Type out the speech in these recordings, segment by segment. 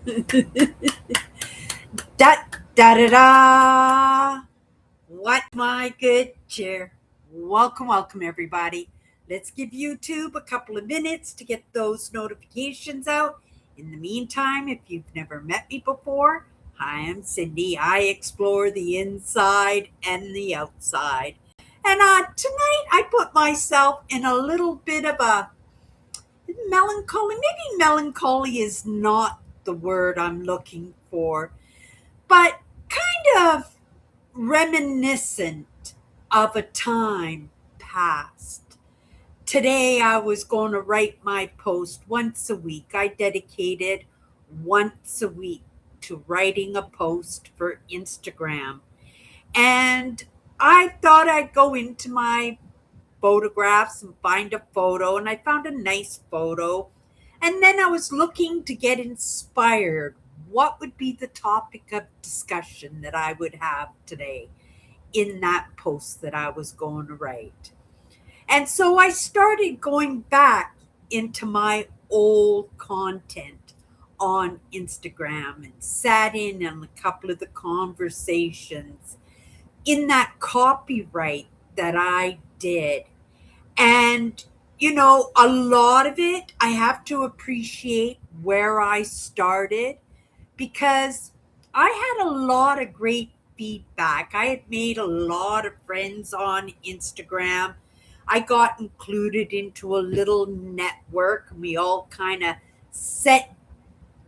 Da da da da. What my good cheer. Welcome, everybody. Let's give YouTube a couple of minutes to get those notifications out. In the meantime, if you've never met me before, hi, I'm Cindy. I explore the inside and the outside. And tonight I put myself in a little bit of a melancholy. Maybe melancholy is not the word I'm looking for, but kind of reminiscent of a time past. Today, I was going to write my post once a week. I dedicated once a week to writing a post for Instagram. And I thought I'd go into my photographs and find a photo, and I found a nice photo. And then I was looking to get inspired. What would be the topic of discussion that I would have today in that post that I was going to write? And so I started going back into my old content on Instagram and sat in on a couple of the conversations in that copyright that I did. And, a lot of it, I have to appreciate where I started because I had a lot of great feedback. I had made a lot of friends on Instagram. I got included into a little network, and we all kind of set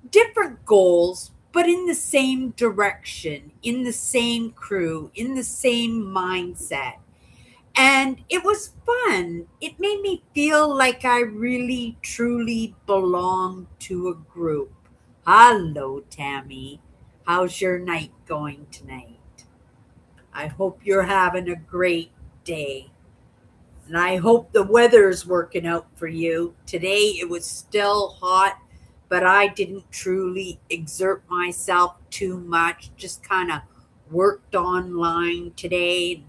different goals, but in the same direction, in the same crew, in the same mindset. And it was fun. It made me feel like I really, truly belonged to a group. Hello, Tammy. How's your night going tonight? I hope you're having a great day. And I hope the weather's working out for you. Today it was still hot, but I didn't truly exert myself too much. Just kind of worked online today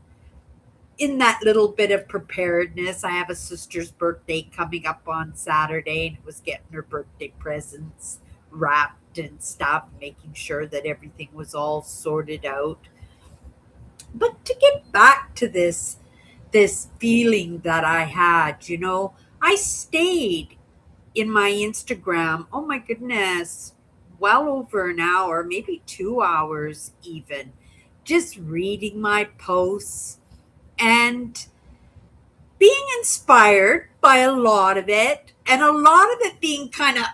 in that little bit of preparedness. I have a sister's birthday coming up on Saturday, and it was getting her birthday presents wrapped and stuff, making sure that everything was all sorted out. But to get back to this feeling that I had, I stayed in my Instagram, oh my goodness, well over an hour, maybe 2 hours even, just reading my posts and being inspired by a lot of it, and a lot of it being kind of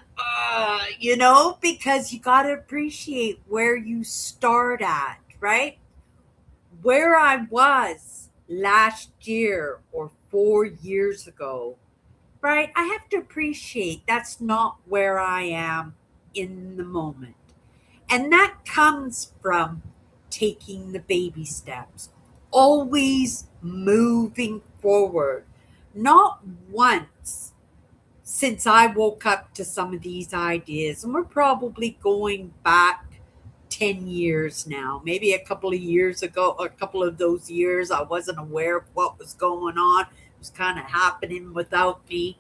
because you got to appreciate where you start at, right? Where I was last year or 4 years ago, right? I have to appreciate that's not where I am in the moment. And that comes from taking the baby steps, always moving forward. Not once since I woke up to some of these ideas, and we're probably going back 10 years now, maybe a couple of years ago, a couple of those years, I wasn't aware of what was going on. It was kind of happening without me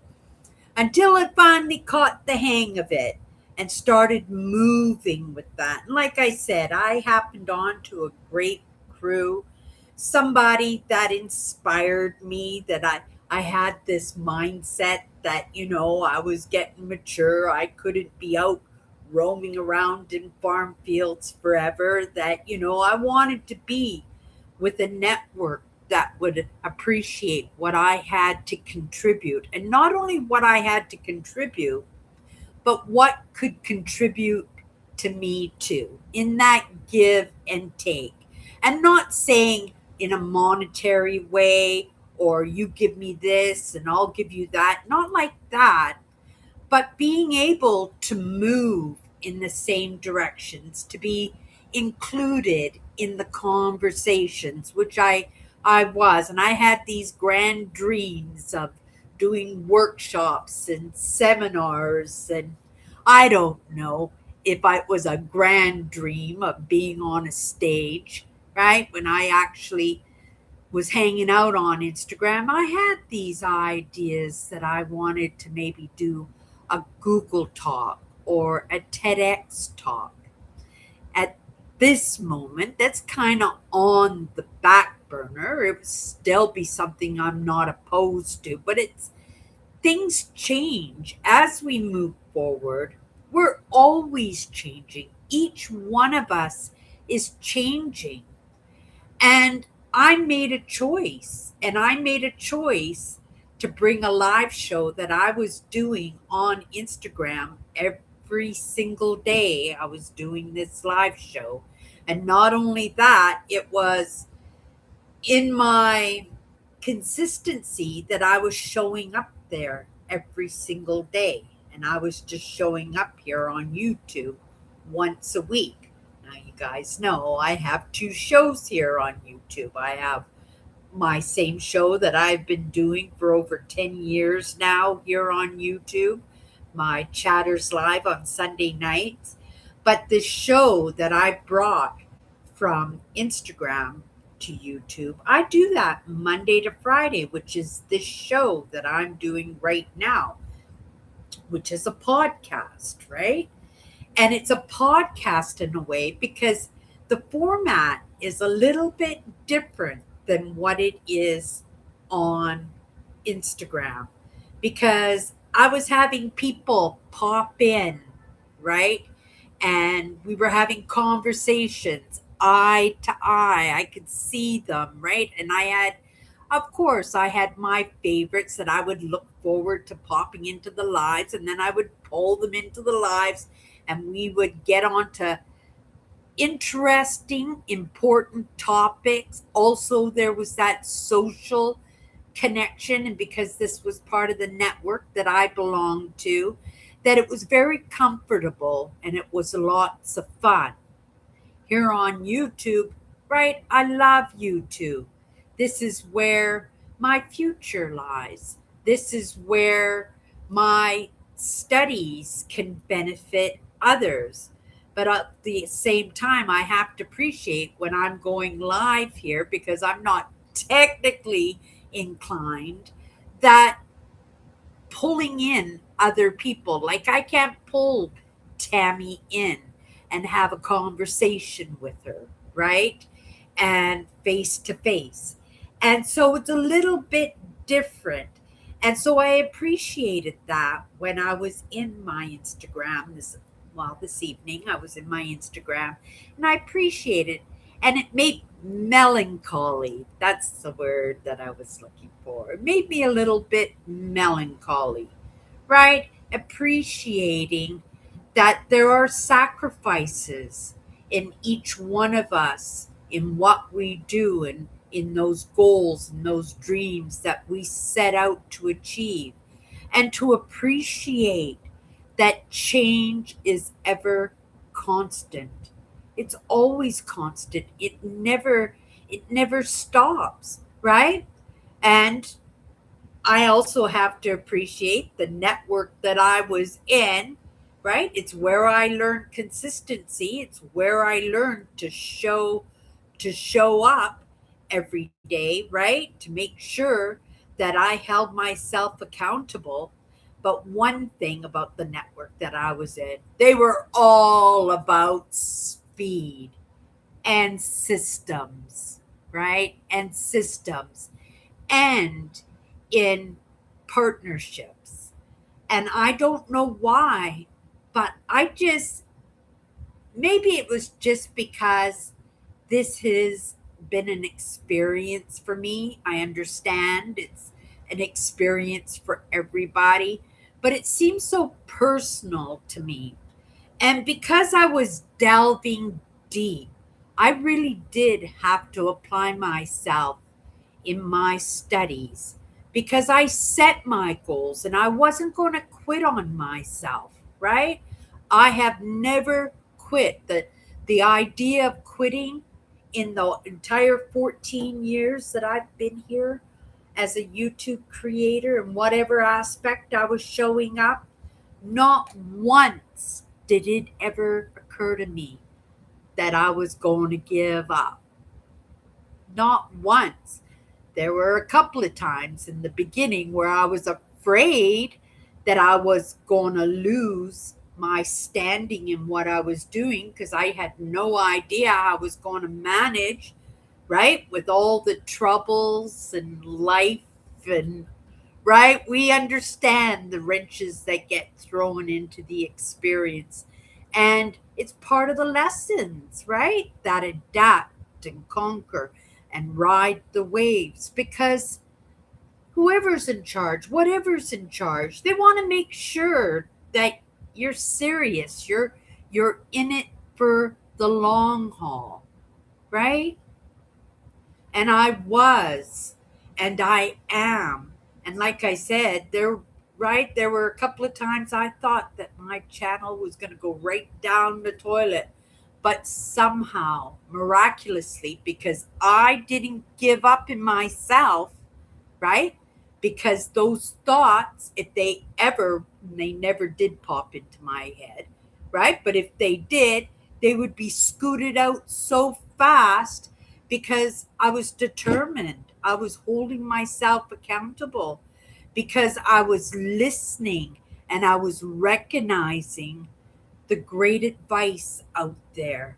until I finally caught the hang of it and started moving with that. And like I said, I happened on to a great crew, somebody that inspired me, that I had this mindset that, I was getting mature. I couldn't be out roaming around in farm fields forever, that, I wanted to be with a network that would appreciate what I had to contribute. And not only what I had to contribute, but what could contribute to me too, in that give and take. And not saying in a monetary way, or you give me this and I'll give you that. Not like that, but being able to move in the same directions, to be included in the conversations, which I was. And I had these grand dreams of doing workshops and seminars. And I don't know if it was a grand dream of being on a stage, right? When I actually was hanging out on Instagram, I had these ideas that I wanted to maybe do a Google Talk or a TEDx talk. At this moment, that's kind of on the back burner. It would still be something I'm not opposed to, but it's things change as we move forward. We're always changing. Each one of us is changing. And I made a choice, and I made a choice to bring a live show that I was doing on Instagram every single day. I was doing this live show. And not only that, it was in my consistency that I was showing up there every single day. And I was just showing up here on YouTube once a week. Now, you guys know I have two shows here on YouTube. I have my same show that I've been doing for over 10 years now here on YouTube, my Chatters Live on Sunday nights. But the show that I brought from Instagram to YouTube, I do that Monday to Friday, which is this show that I'm doing right now, which is a podcast, right? And it's a podcast in a way because the format is a little bit different than what it is on Instagram, because I was having people pop in, right? And we were having conversations eye to eye. I could see them, right? And of course, I had my favorites that I would look forward to popping into the lives, and then I would pull them into the lives, and we would get on to interesting, important topics. Also, there was that social connection, and because this was part of the network that I belonged to, that it was very comfortable and it was lots of fun. Here on YouTube, right? I love YouTube. This is where my future lies. This is where my studies can benefit others. But at the same time, I have to appreciate when I'm going live here, because I'm not technically inclined, that pulling in other people, like I can't pull Tammy in and have a conversation with her, right? And face to face. And so it's a little bit different. And so I appreciated that when I was in my Instagram this evening. I was in my Instagram and I appreciate it. And it made melancholy. That's the word that I was looking for. It made me a little bit melancholy, right? Appreciating that there are sacrifices in each one of us, in what we do, and in those goals and those dreams that we set out to achieve, and to appreciate that change is ever constant. It's always constant. It never stops, right? And I also have to appreciate the network that I was in, right? It's where I learned consistency. It's where I learned to show up every day, right? To make sure that I held myself accountable. But one thing about the network that I was in, they were all about speed and systems, right? And systems, and in partnerships. And I don't know why, but maybe it was just because this has been an experience for me. I understand it's an experience for everybody, but it seems so personal to me. And because I was delving deep, I really did have to apply myself in my studies, because I set my goals and I wasn't going to quit on myself, right? I have never quit. The idea of quitting in the entire 14 years that I've been here as a YouTube creator, in whatever aspect I was showing up, not once did it ever occur to me that I was going to give up. Not once. There were a couple of times in the beginning where I was afraid that I was going to lose my standing in what I was doing because I had no idea how I was going to manage, right? With all the troubles and life and right? We understand the wrenches that get thrown into the experience. And it's part of the lessons, right? That adapt and conquer and ride the waves because whoever's in charge, whatever's in charge, they want to make sure that you're serious. You're in it for the long haul, right? And I was, and I am. And like I said, there were a couple of times I thought that my channel was going to go right down the toilet. But somehow, miraculously, because I didn't give up in myself, right? Because those thoughts, if they never did pop into my head, right? But if they did, they would be scooted out so fast because I was determined. I was holding myself accountable because I was listening and I was recognizing the great advice out there,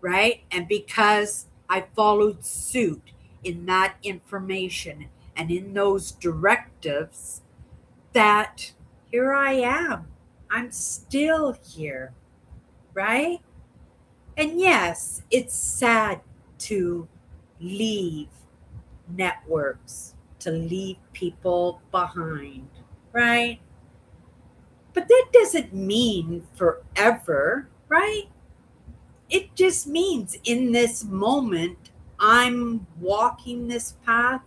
right? And because I followed suit in that information and in those directives, that here I am. I'm still here, right? And yes, it's sad to leave networks, to leave people behind, right? But that doesn't mean forever, right? It just means in this moment, I'm walking this path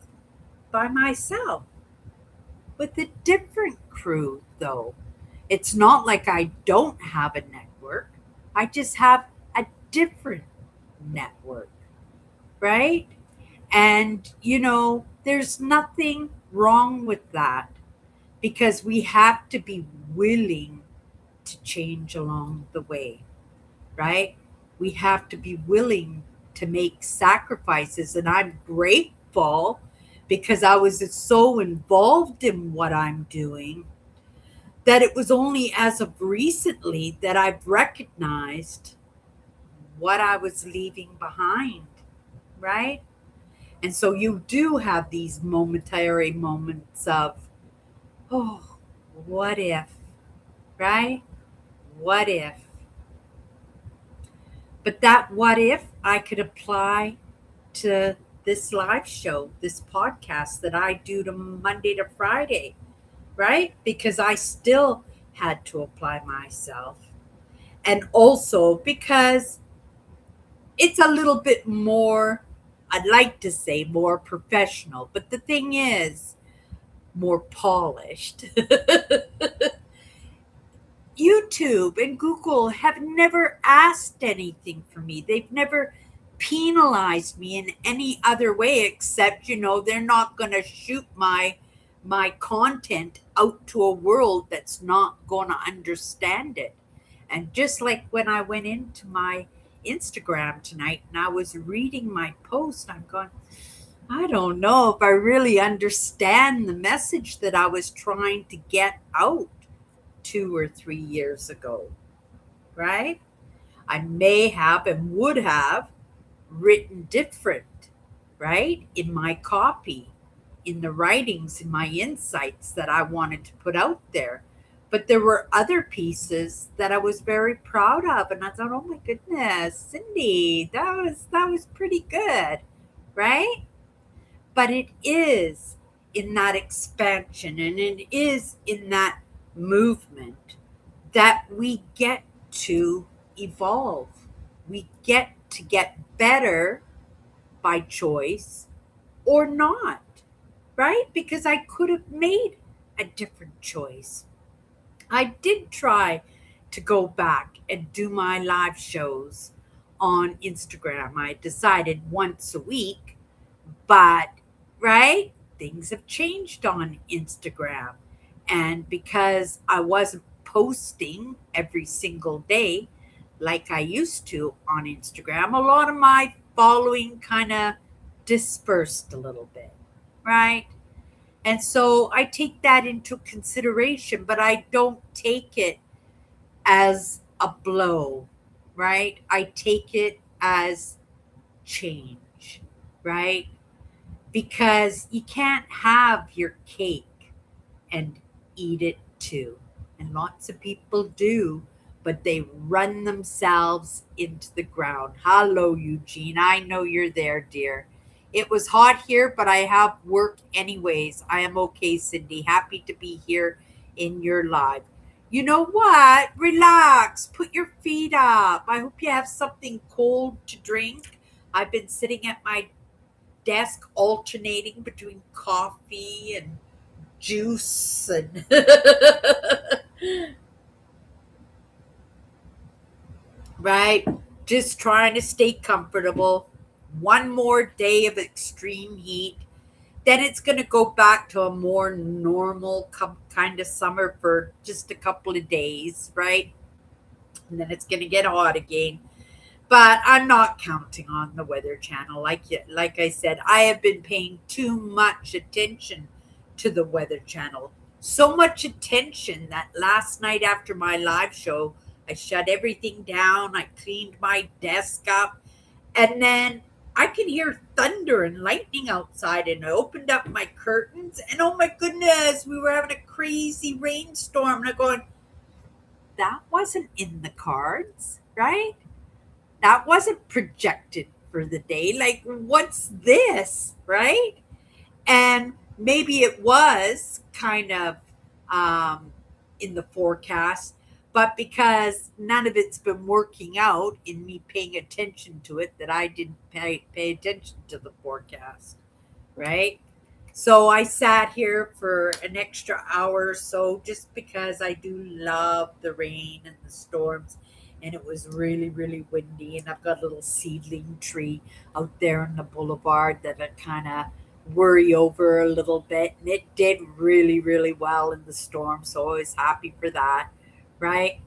by myself with a different crew, though. It's not like I don't have a network, I just have a different network, right? And, there's nothing wrong with that because we have to be willing to change along the way, right? We have to be willing to make sacrifices. And I'm grateful because I was so involved in what I'm doing that it was only as of recently that I've recognized what I was leaving behind, right? And so you do have these momentary moments of, oh, what if, right? What if? But that what if I could apply to this live show, this podcast that I do to Monday to Friday, right? Because I still had to apply myself. And also because it's a little bit more, I'd like to say more professional, but the thing is, more polished. YouTube and Google have never asked anything from me. They've never penalized me in any other way except, they're not going to shoot my content out to a world that's not going to understand it. And just like when I went into my Instagram tonight and I was reading my post, I'm going, I don't know if I really understand the message that I was trying to get out 2 or 3 years ago, right? I may have and would have written different, right? In my copy, in the writings, in my insights that I wanted to put out there. But there were other pieces that I was very proud of. And I thought, oh my goodness, Cindy, that was pretty good, right? But it is in that expansion and it is in that movement that we get to evolve. We get better by choice or not, right? Because I could have made a different choice. I did try to go back and do my live shows on Instagram. I decided once a week, but right, things have changed on Instagram. And because I wasn't posting every single day like I used to on Instagram, a lot of my following kind of dispersed a little bit, right? And so I take that into consideration, but I don't take it as a blow, right? I take it as change, right? Because you can't have your cake and eat it too. And lots of people do, but they run themselves into the ground. Hello, Eugene. I know you're there, dear. It was hot here, but I have work anyways. I am okay, Cindy. Happy to be here in your live. You know what? Relax. Put your feet up. I hope you have something cold to drink. I've been sitting at my desk alternating between coffee and juice and right, just trying to stay comfortable. One more day of extreme heat, then it's going to go back to a more normal kind of summer for just a couple of days, right? And then it's going to get hot again. But I'm not counting on the Weather Channel. Like I said, I have been paying too much attention to the Weather Channel. So much attention that last night after my live show, I shut everything down. I cleaned my desk up, and then I could hear thunder and lightning outside. And I opened up my curtains, and oh my goodness, we were having a crazy rainstorm. And I'm going, that wasn't in the cards, right? That wasn't projected for the day. Like, what's this, right? And maybe it was kind of um, in the forecast, but because none of it's been working out in me paying attention to it, that I didn't pay attention to the forecast, right? So I sat here for an extra hour or so just because I do love the rain and the storms. And it was really, really windy. And I've got a little seedling tree out there on the boulevard that I kind of worry over a little bit. And it did really, really well in the storm. So I was happy for that, right?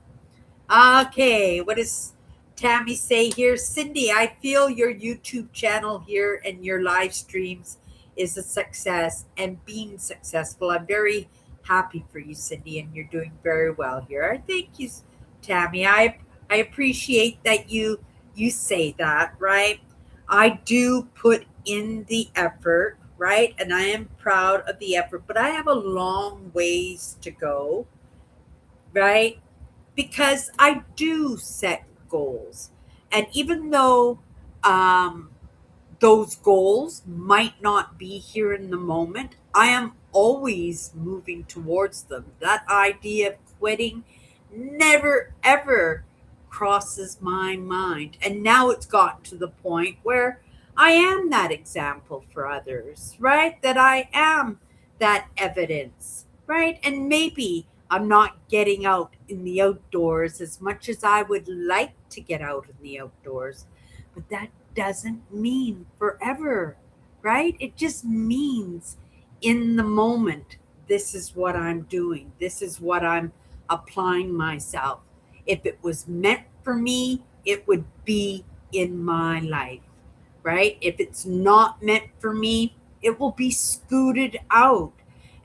Okay, what does Tammy say here? Cindy, I feel your YouTube channel here and your live streams is a success and being successful. I'm very happy for you, Cindy, and you're doing very well here. Thank you, Tammy. I appreciate that you say that, right? I do put in the effort, right? And I am proud of the effort, but I have a long ways to go, right? Because I do set goals. And even though um, those goals might not be here in the moment, I am always moving towards them. That idea of quitting never, ever crosses my mind. And now it's gotten to the point where I am that example for others, right? That I am that evidence, right? And maybe I'm not getting out in the outdoors as much as I would like to get out in the outdoors, but that doesn't mean forever, right? It just means in the moment, this is what I'm doing, this is what I'm applying myself. If it was meant for me, it would be in my life, right? If it's not meant for me, it will be scooted out.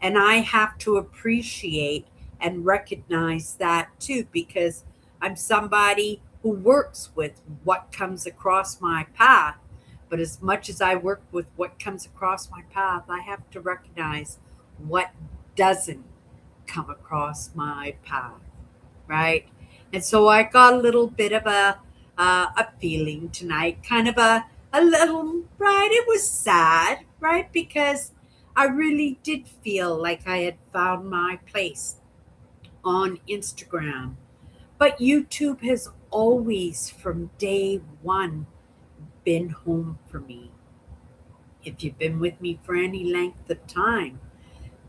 And I have to appreciate and recognize that too, because I'm somebody who works with what comes across my path. But as much as I work with what comes across my path, I have to recognize what doesn't come across my path, right? And so I got a little bit of a feeling tonight, kind of a little, right? It was sad, right? Because I really did feel like I had found my place on Instagram. But YouTube has always, from day one, been home for me. If you've been with me for any length of time,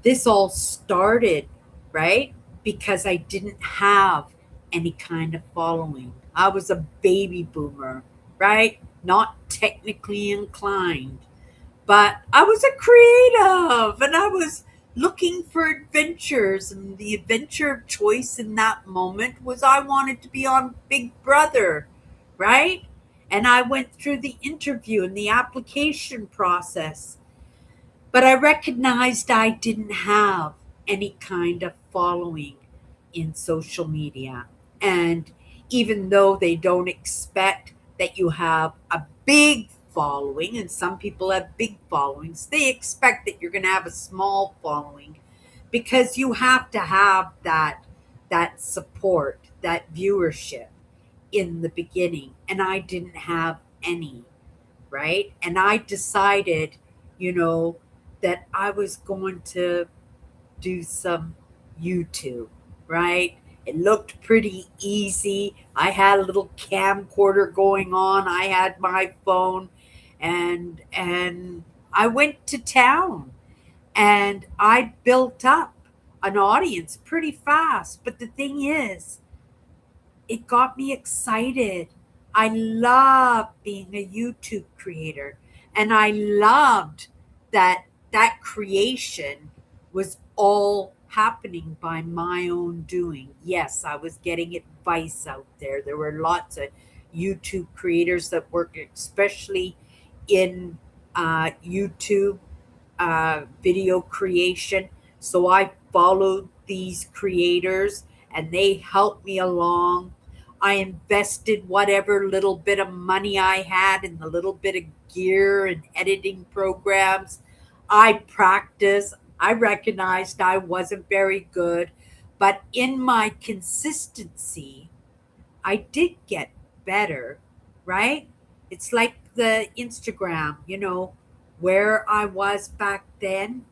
this all started, right? Because I didn't have any kind of following. I was a baby boomer, right? Not technically inclined, but I was a creative and I was looking for adventures. And the adventure of choice in that moment was I wanted to be on Big Brother, right? And I went through the interview and the application process, but I recognized I didn't have any kind of following in social media. And even though they don't expect that you have a big following, and some people have big followings, they expect that you're going to have a small following because you have to have that support, that viewership in the beginning. And I didn't have any, right? And I decided, you know, that I was going to do some YouTube, right? It looked pretty easy. I had a little camcorder going on. I had my phone, and I went to town, and I built up an audience pretty fast. But the thing is, it got me excited. I love being a YouTube creator, and I loved that that creation was all happening by my own doing. Yes, I was getting advice out there. There were lots of YouTube creators that work especially in YouTube video creation. So I followed these creators and they helped me along. I invested whatever little bit of money I had in the little bit of gear and editing programs. I practiced. I recognized I wasn't very good, but in my consistency, I did get better, right? It's like the Instagram, where I was back then,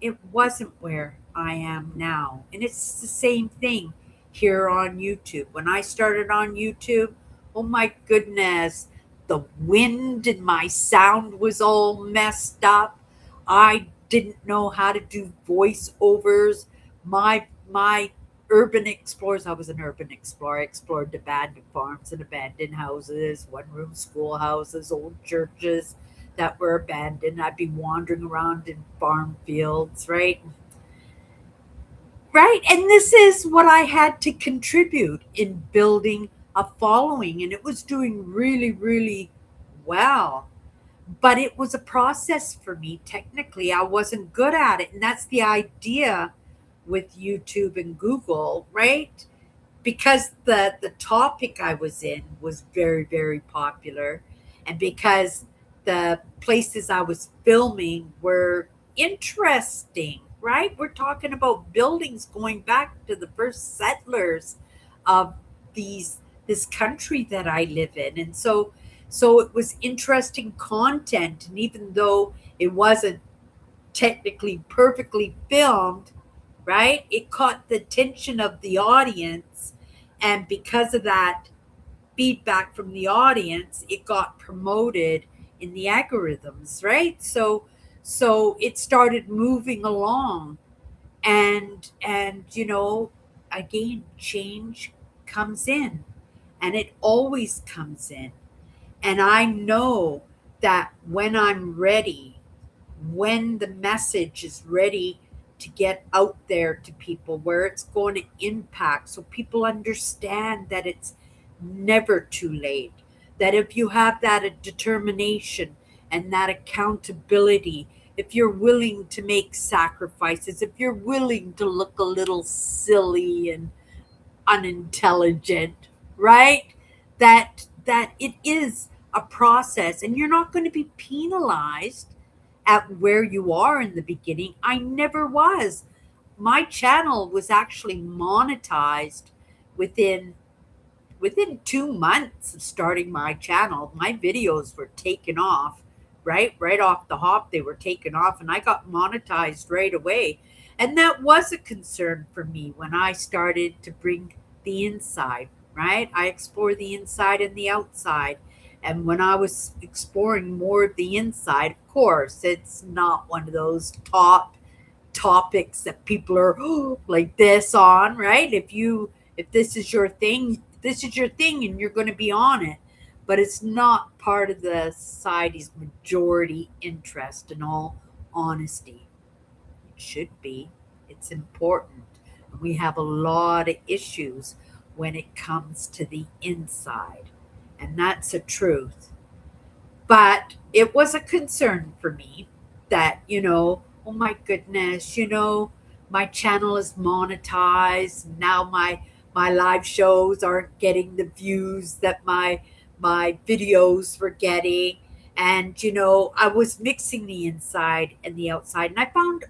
it wasn't where I am now. And it's the same thing here on YouTube. When I started on YouTube, oh my goodness, the wind in my sound was all messed up. I didn't know how to do voiceovers. My urban explorers, I was an urban explorer. I explored abandoned farms and abandoned houses, one room schoolhouses, old churches that were abandoned. I'd be wandering around in farm fields, right? Right. And this is what I had to contribute in building a following. And it was doing really, really well. But it was a process for me. Technically, I wasn't good at it. And that's the idea with YouTube and Google, right? Because the topic I was in was very, very popular, and because the places I was filming were interesting, right? We're talking about buildings going back to the first settlers of these this country that I live in. And so it was interesting content, and even though it wasn't technically perfectly filmed, right? It caught the attention of the audience. And because of that feedback from the audience, it got promoted in the algorithms, right? So it started moving along. And again, change comes in, and it always comes in. And I know that when I'm ready, when the message is ready to get out there to people, where it's going to impact, so people understand that it's never too late, that if you have that determination and that accountability, if you're willing to make sacrifices, if you're willing to look a little silly and unintelligent, right? That it is a process, and you're not going to be penalized at where you are in the beginning. I never was. My channel was actually monetized within within 2 months of starting my channel. My videos were taken off, right off the hop. They were taken off, and I got monetized right away. And that was a concern for me when I started to bring the inside, right? I explore the inside and the outside. And when I was exploring more of the inside, of course, it's not one of those top topics that people are like this on, right? If this is your thing, this is your thing and you're going to be on it. But it's not part of the society's majority interest, in all honesty. It should be. It's important. We have a lot of issues when it comes to the inside, and that's a truth. But it was a concern for me that, oh my goodness, my channel is monetized. Now my live shows aren't getting the views that my videos were getting. And I was mixing the inside and the outside, and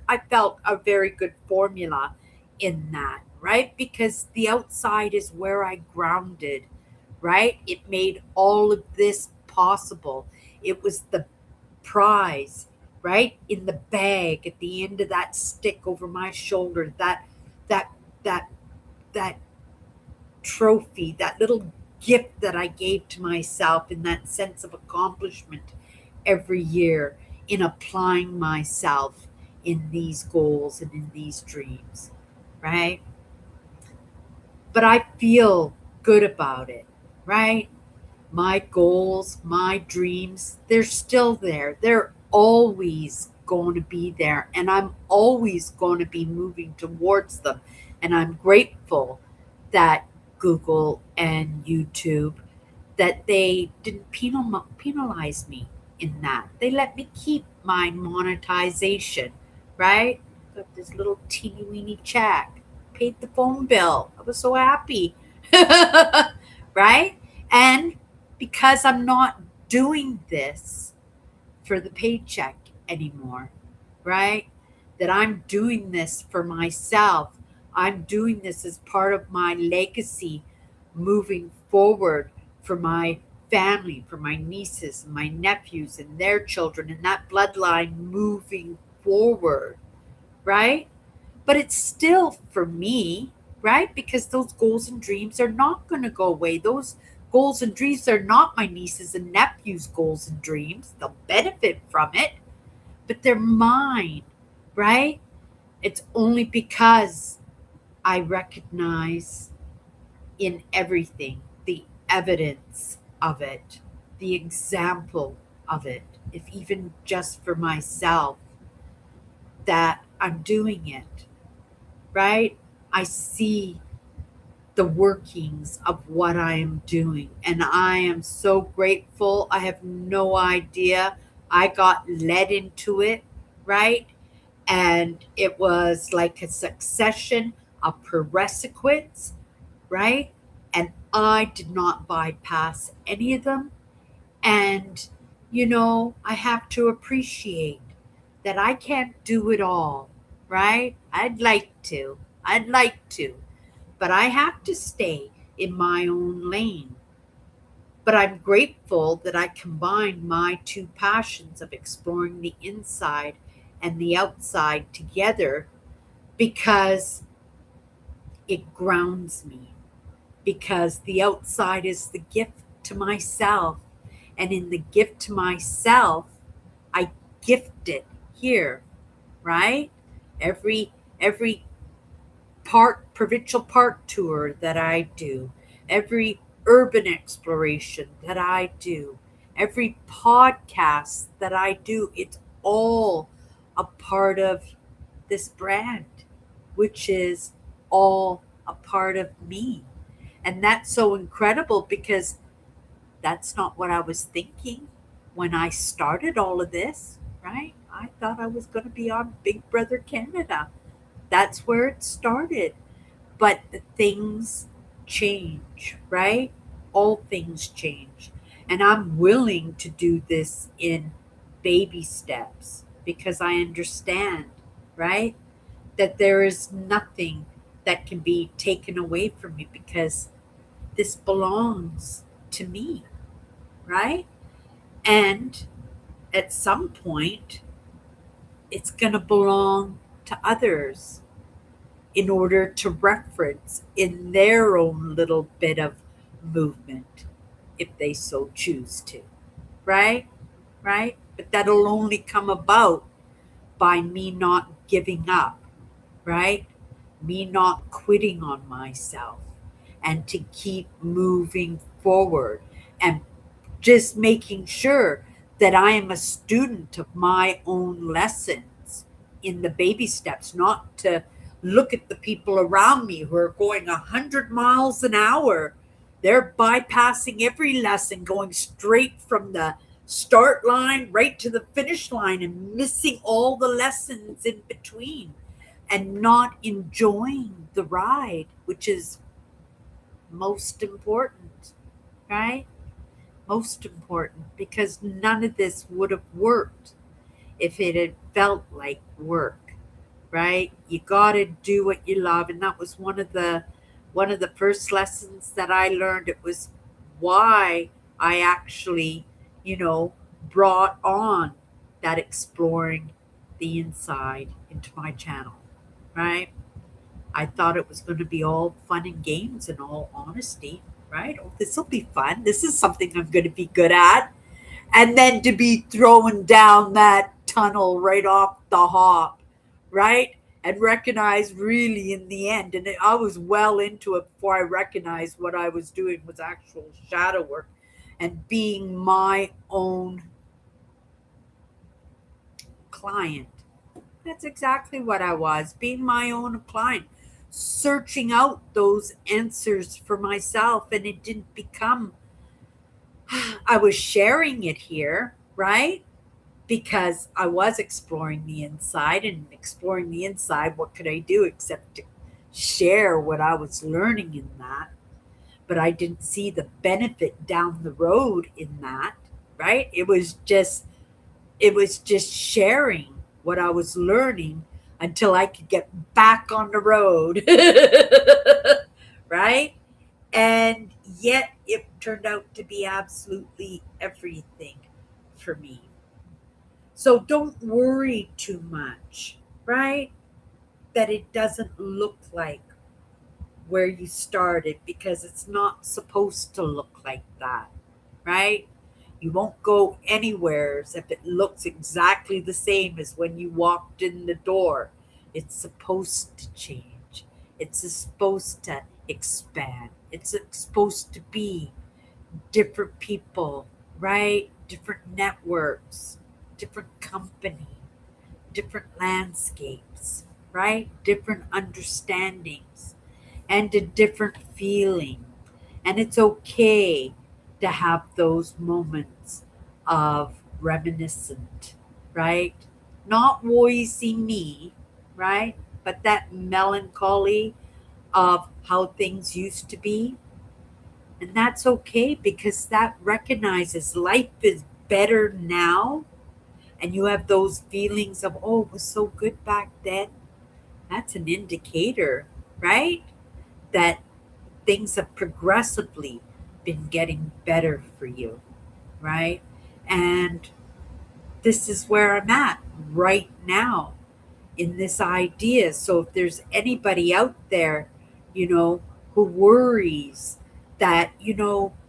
I felt a very good formula in that, right? Because the outside is where I grounded, right? It made all of this possible. It was the prize, right? In the bag at the end of that stick over my shoulder, that that that trophy, that little gift that I gave to myself in that sense of accomplishment every year in applying myself in these goals and in these dreams, right? But I feel good about it, right? My goals, my dreams, they're still there. They're always going to be there. And I'm always going to be moving towards them. And I'm grateful that Google and YouTube, that they didn't penalize me in that. They let me keep my monetization, right? Got this little teeny weeny check, paid the phone bill. I was so happy, right? And because I'm not doing this for the paycheck anymore, right? That I'm doing this for myself. I'm doing this as part of my legacy moving forward for my family, for my nieces and my nephews and their children, and that bloodline moving forward, right? But it's still for me, right? Because those goals and dreams are not going to go away. Those goals and dreams are not my nieces and nephews' goals and dreams. They'll benefit from it, but they're mine, right? It's only because I recognize in everything the evidence of it, the example of it, if even just for myself, that I'm doing it, right? I see the workings of what I am doing, and I am so grateful. I have no idea. I got led into it, right? And it was like a succession of prerequisites, right? And I did not bypass any of them. And, I have to appreciate that I can't do it all, right? I'd like to, but I have to stay in my own lane. But I'm grateful that I combine my two passions of exploring the inside and the outside together because it grounds me. Because the outside is the gift to myself. And in the gift to myself, I gift it here, right? Every provincial park tour that I do, every urban exploration that I do, every podcast that I do, it's all a part of this brand, which is all a part of me. And that's so incredible because that's not what I was thinking when I started all of this, right? I thought I was going to be on Big Brother Canada. That's where it started. But the things change, right? All things change. And I'm willing to do this in baby steps because I understand, right? That there is nothing that can be taken away from me because this belongs to me, right? And at some point, it's going to belong to others in order to reference in their own little bit of movement, if they so choose to, right? Right? But that'll only come about by me not giving up, right? Me not quitting on myself and to keep moving forward and just making sure that I am a student of my own lessons in the baby steps, not to look at the people around me who are going 100 miles an hour. They're bypassing every lesson, going straight from the start line right to the finish line and missing all the lessons in between and not enjoying the ride, which is most important, right? Most important, because none of this would have worked if it had felt like work, right? You got to do what you love, and that was one of the first lessons that I learned. It was why I actually, you know, brought on that exploring the inside into my channel, right? I thought it was going to be all fun and games, in all honesty, right? Oh, this will be fun. This is something I'm going to be good at. And then to be thrown down that tunnel right off the hop, right? And recognize really in the end, and I was well into it before I recognized what I was doing was actual shadow work and being my own client. That's exactly what I was, being my own client, searching out those answers for myself. And it didn't become, I was sharing it here, right? Because I was exploring the inside, and exploring the inside, what could I do except to share what I was learning in that? But I didn't see the benefit down the road in that, right? It was just sharing what I was learning until I could get back on the road. Right? And yet it turned out to be absolutely everything for me. So don't worry too much, right? That it doesn't look like where you started, because it's not supposed to look like that, right? You won't go anywhere if it looks exactly the same as when you walked in the door. It's supposed to change. It's supposed to expand. It's supposed to be different people, right? Different networks, different company, different landscapes, right? Different understandings and a different feeling. And it's okay to have those moments of reminiscent, right? Not noisy me, right? But that melancholy of how things used to be. And that's okay, because that recognizes life is better now. And you have those feelings of, oh, it was so good back then. That's an indicator, right? That things have progressively been getting better for you, right? And this is where I'm at right now in this idea. So if there's anybody out there, who worries that,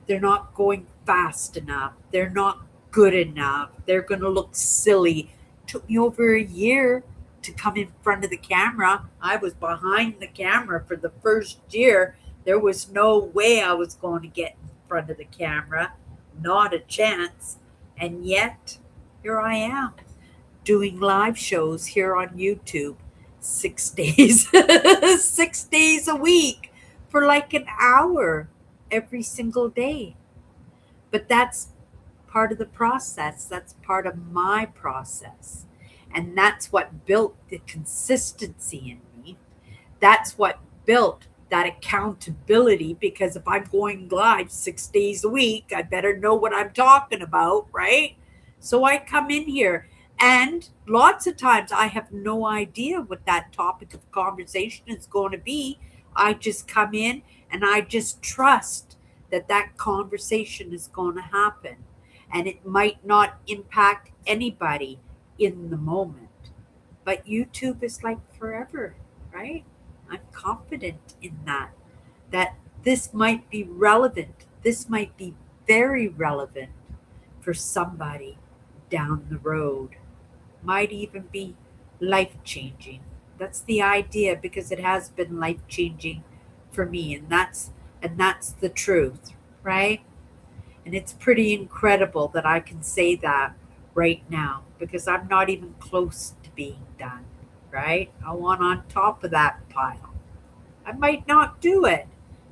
they're not going fast enough, they're not good enough, they're going to look silly. It took me over a year to come in front of the camera. I was behind the camera for the first year. There was no way I was going to get in front of the camera, not a chance. And yet, here I am doing live shows here on YouTube 6 days, 6 days a week for like an hour every single day. But that's part of the process. That's part of my process. And that's what built the consistency in me. That's what built that accountability, because if I'm going live 6 days a week, I better know what I'm talking about, right? So I come in here, and lots of times I have no idea what that topic of conversation is going to be. I just come in and I just trust that that conversation is going to happen, and it might not impact anybody in the moment. But YouTube is like forever, right? I'm confident in that. That this might be relevant. This might be very relevant for somebody down the road. Might even be life changing. That's the idea, because it has been life changing for me, and that's the truth, right? And it's pretty incredible that I can say that right now, because I'm not even close to being done, right? I want on top of that pile. I might not do it.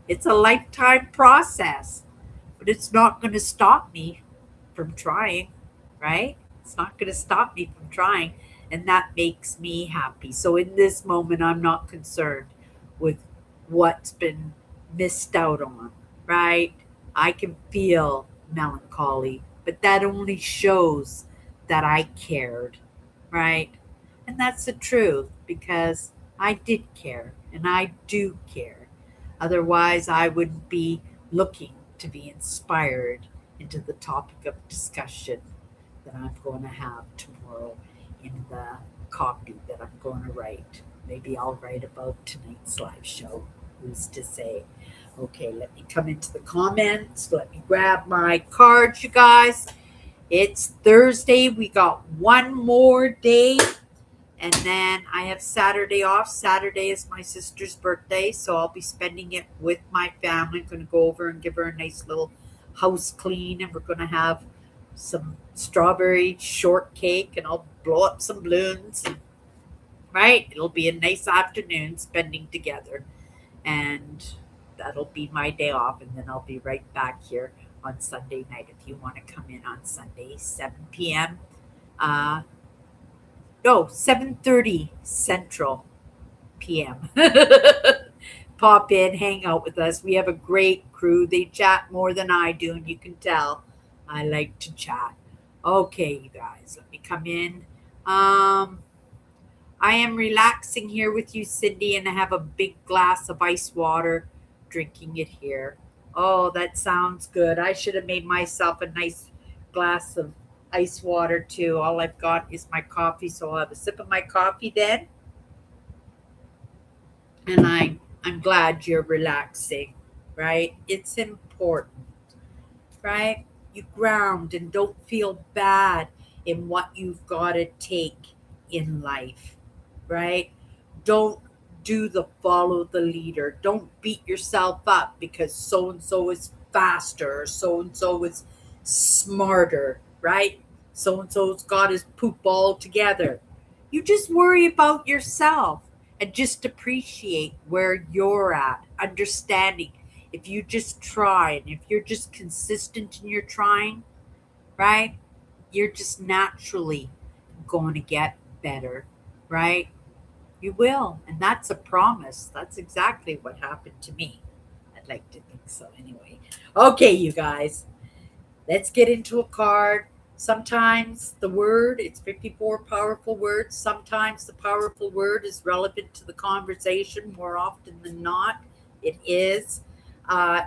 It's a lifetime process, but it's not going to stop me from trying, right? It's not going to stop me from trying. And that makes me happy. So in this moment, I'm not concerned with what's been missed out on, right? I can feel melancholy, but that only shows that I cared, right? And that's the truth because I did care and I do care. Otherwise, I wouldn't be looking to be inspired into the topic of discussion that I'm going to have tomorrow in the copy that I'm going to write. Maybe I'll write about tonight's live show. Who's to say? Okay, let me come into the comments. Let me grab my cards, you guys. It's Thursday. We got one more day. And then I have Saturday off. Saturday is my sister's birthday, so I'll be spending it with my family. I'm going to go over and give her a nice little house clean, and we're going to have some strawberry shortcake, and I'll blow up some balloons. Right? It'll be a nice afternoon spending together, and that'll be my day off. And then I'll be right back here on Sunday night if you want to come in on Sunday, 7 p.m. Uh, no, 7:30 Central PM. Pop in, hang out with us. We have a great crew. They chat more than I do, and you can tell I like to chat. Okay, you guys, let me come in. I am relaxing here with you, Cindy, and I have a big glass of ice water, drinking it here. Oh, that sounds good. I should have made myself a nice glass of ice water too. All I've got is my coffee, so I'll have a sip of my coffee then. And I'm glad you're relaxing, right? It's important, right? You ground and don't feel bad in what you've got to take in life, right? Don't do the follow the leader. Don't beat yourself up because so and so is faster or so and so is smarter, right? So and so's got his poop all together. You just worry about yourself and just appreciate where you're at, understanding if you just try and if you're just consistent in your trying, right? You're just naturally going to get better, right? You will. And that's a promise. That's exactly what happened to me. I'd like to think so anyway. Okay, you guys, let's get into a card. Sometimes the word, it's 54 powerful words. Sometimes the powerful word is relevant to the conversation. More often than not, it is.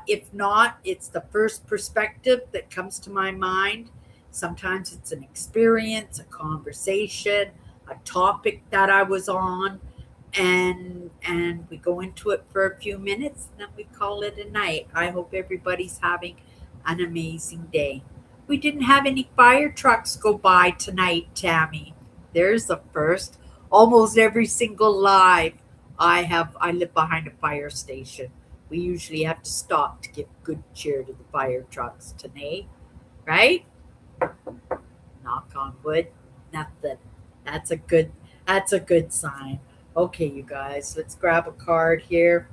If not, it's the first perspective that comes to my mind. Sometimes it's an experience, a conversation, a topic that I was on, and we go into it for a few minutes, and then we call it a night. I hope everybody's having an amazing day. We didn't have any fire trucks go by tonight, Tammy. There's the first. Almost every single live I live behind a fire station. We usually have to stop to give good cheer to the fire trucks today, right? Knock on wood. Nothing. That's a good that's a good sign. Okay, you guys, let's grab a card here.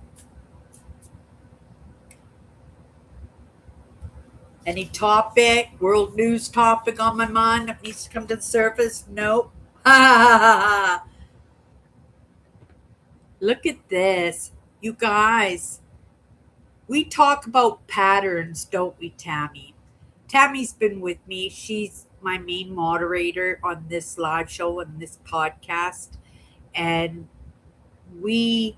Any topic, world news topic on my mind that needs to come to the surface? Nope. Ha ha ha ha. Look at this. You guys, we talk about patterns, don't we, Tammy? Tammy's been with me. She's my main moderator on this live show and this podcast. And we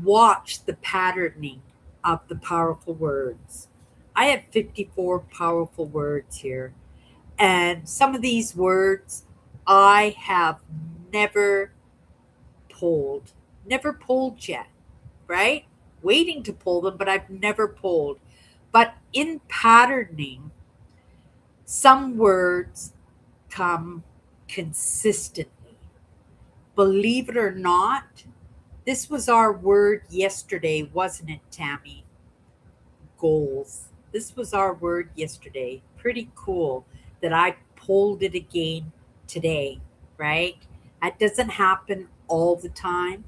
watch the patterning of the powerful words. I have 54 powerful words here. And some of these words I have never pulled, never pulled yet, right? Waiting to pull them, but I've never pulled. But in patterning, some words come consistently. Believe it or not, this was our word yesterday, wasn't it, Tammy? Goals. This was our word yesterday. Pretty cool that I pulled it again today, right? That doesn't happen all the time,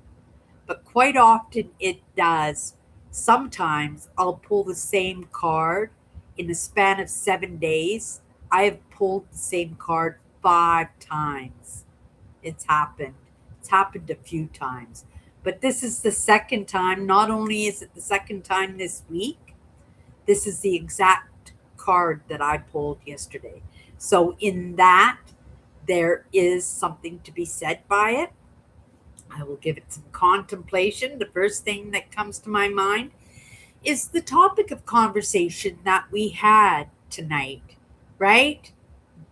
but quite often it does. Sometimes I'll pull the same card in the span of 7 days. I have pulled the same card 5 times. It's happened. It's happened a few times. But this is the second time. Not only is it the second time this week, this is the exact card that I pulled yesterday. So, in that, there is something to be said by it. I will give it some contemplation. The first thing that comes to my mind is the topic of conversation that we had tonight, right?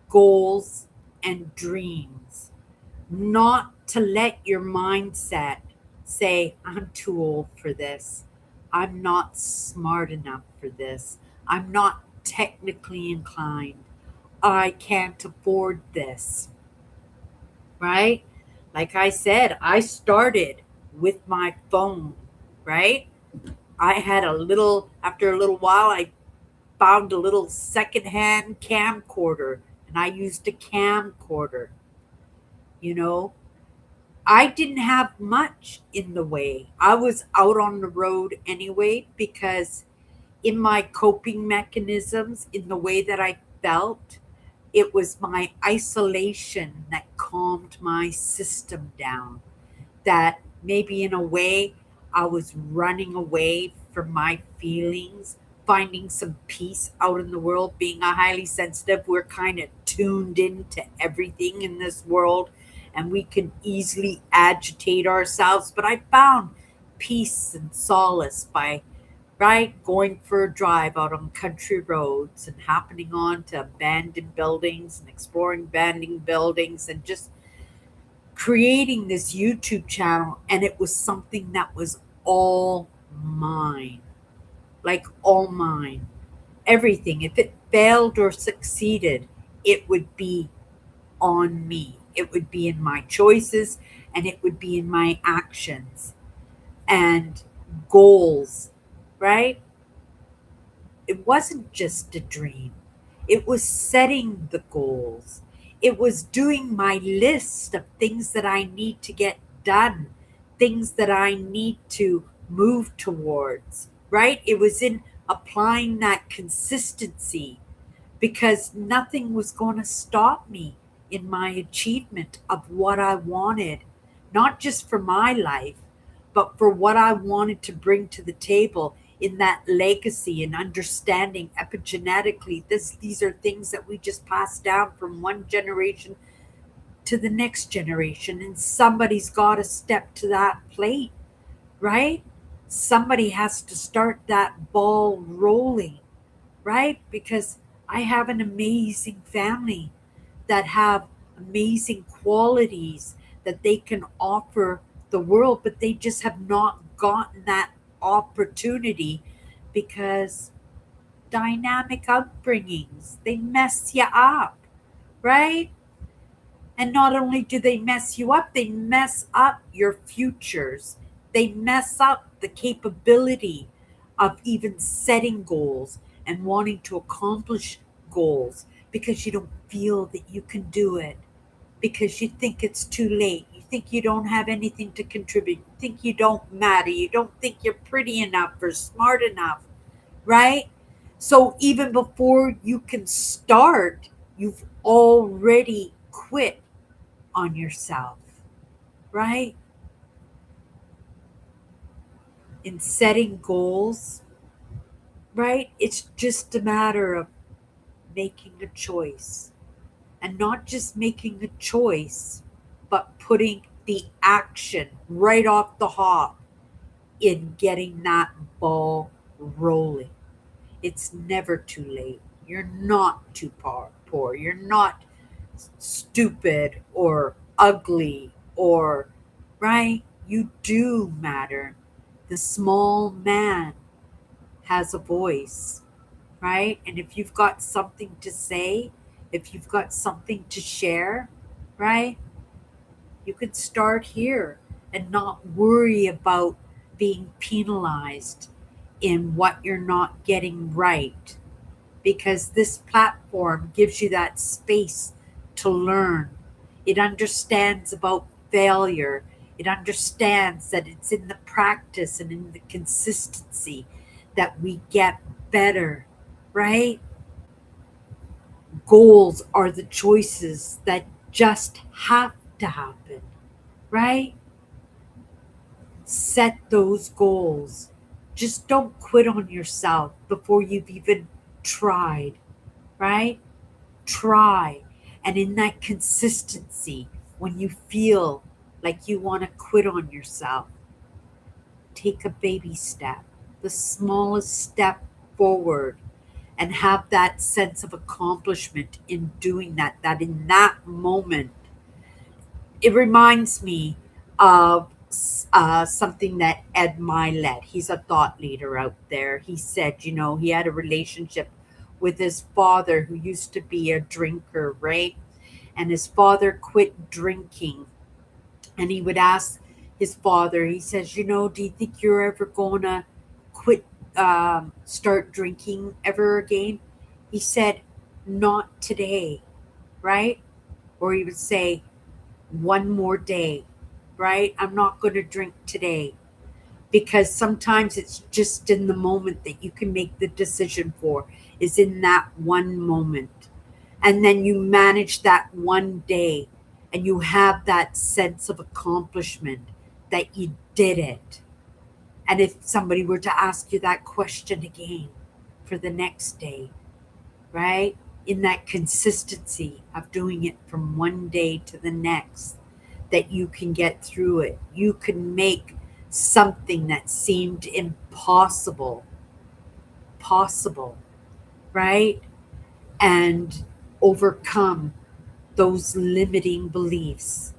Goals and dreams. Not to let your mindset say, I'm too old for this. I'm not smart enough for this. I'm not technically inclined. I can't afford this, right? Like I said, I started with my phone, right? I had after a little while, I found a little secondhand camcorder and I used a camcorder. You know, I didn't have much in the way. I was out on the road anyway because, in my coping mechanisms, in the way that I felt, it was my isolation that calmed my system down. That maybe in a way I was running away from my feelings, finding some peace out in the world. Being a highly sensitive, we're kind of tuned into everything in this world and we can easily agitate ourselves. But I found peace and solace by right going for a drive out on country roads and happening on to abandoned buildings and exploring abandoned buildings and just creating this YouTube channel, and it was something that was all mine, like all mine. Everything. If it failed or succeeded, it would be on me. It would be in my choices and it would be in my actions and goals, right? It wasn't just a dream. It was setting the goals. It was doing my list of things that I need to get done, things that I need to move towards, right? It was in applying that consistency because nothing was going to stop me in my achievement of what I wanted, not just for my life, but for what I wanted to bring to the table in that legacy and understanding epigenetically. These are things that we just pass down from one generation to the next generation, and somebody's got to step to that plate, right? Somebody has to start that ball rolling, right? Because I have an amazing family that have amazing qualities that they can offer the world, but they just have not gotten that opportunity because dynamic upbringings, they mess you up, right? And not only do they mess you up, they mess up your futures. They mess up the capability of even setting goals and wanting to accomplish goals because you don't feel that you can do it, because you think it's too late. You think you don't have anything to contribute. You think you don't matter. You don't think you're pretty enough or smart enough, right? So even before you can start, you've already quit on yourself, right? In setting goals, right? It's just a matter of making a choice and not just making a choice, but putting the action right off the hop in getting that ball rolling. It's never too late. You're not too poor. You're not stupid or ugly or, right? You do matter. The small man has a voice, right? And if you've got something to say, if you've got something to share, right? You can start here and not worry about being penalized in what you're not getting right because this platform gives you that space to learn. It understands about failure. It understands that it's in the practice and in the consistency that we get better, right? Goals are the choices that just have to happen, right? Set those goals. Just don't quit on yourself before you've even tried, right? Try. And in that consistency, when you feel like you want to quit on yourself, take a baby step, the smallest step forward, and have that sense of accomplishment in doing that. That in that moment, it reminds me of something that Ed Milet, he's a thought leader out there. He said, he had a relationship with his father who used to be a drinker, right? And his father quit drinking. And he would ask his father, he says, do you think you're ever going to quit, start drinking ever again? He said, not today, right? Or he would say, one more day, right? I'm not going to drink today, because sometimes it's just in the moment that you can make the decision for, is in that one moment. And then you manage that one day and you have that sense of accomplishment that you did it. And if somebody were to ask you that question again for the next day, right? In that consistency of doing it from one day to the next, that you can get through it. You can make something that seemed impossible possible, right? And overcome those limiting beliefs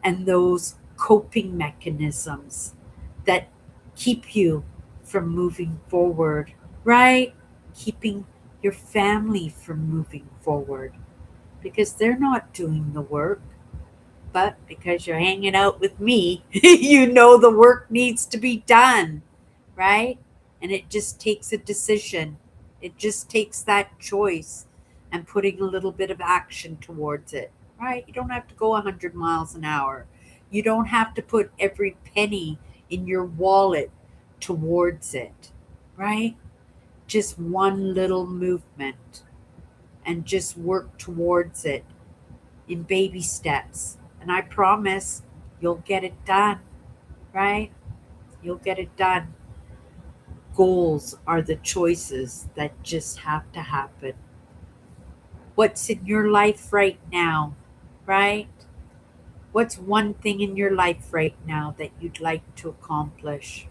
and those coping mechanisms that keep you from moving forward, right? Keeping your family from moving forward because they're not doing the work. But because you're hanging out with me, you know the work needs to be done, right? And it just takes a decision. It just takes that choice and putting a little bit of action towards it, right? You don't have to go 100 miles an hour. You don't have to put every penny in your wallet towards it, right? Just one little movement and just work towards it in baby steps. And I promise you'll get it done, right? You'll get it done. Goals are the choices that just have to happen. What's in your life right now, right? What's one thing in your life right now that you'd like to accomplish?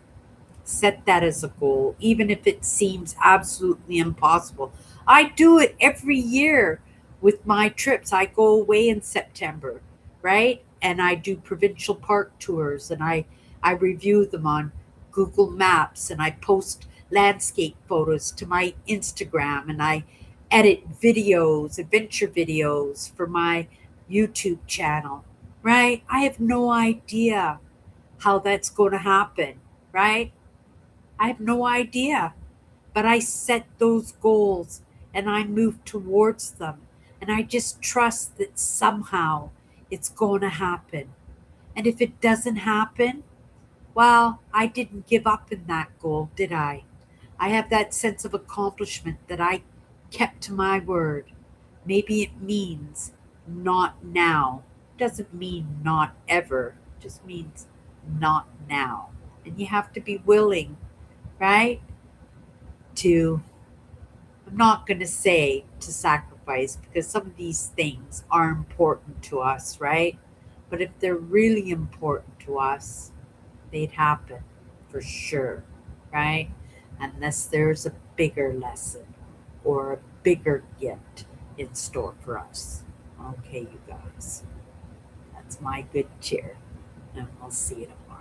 Set that as a goal, even if it seems absolutely impossible. I do it every year with my trips. I go away in September, right? And I do provincial park tours and I review them on Google Maps and I post landscape photos to my Instagram and I edit videos, adventure videos for my YouTube channel, right? I have no idea how that's going to happen, right? I have no idea, but I set those goals and I move towards them. And I just trust that somehow it's going to happen. And if it doesn't happen, well, I didn't give up in that goal, did I? I have that sense of accomplishment that I kept to my word. Maybe it means not now. Doesn't mean not ever. It just means not now. And you have to be willing, right? To, I'm not going to say to sacrifice because some of these things are important to us, right? But if they're really important to us, they'd happen for sure, right? Unless there's a bigger lesson or a bigger gift in store for us. Okay, you guys, that's my good cheer, and we'll see you tomorrow.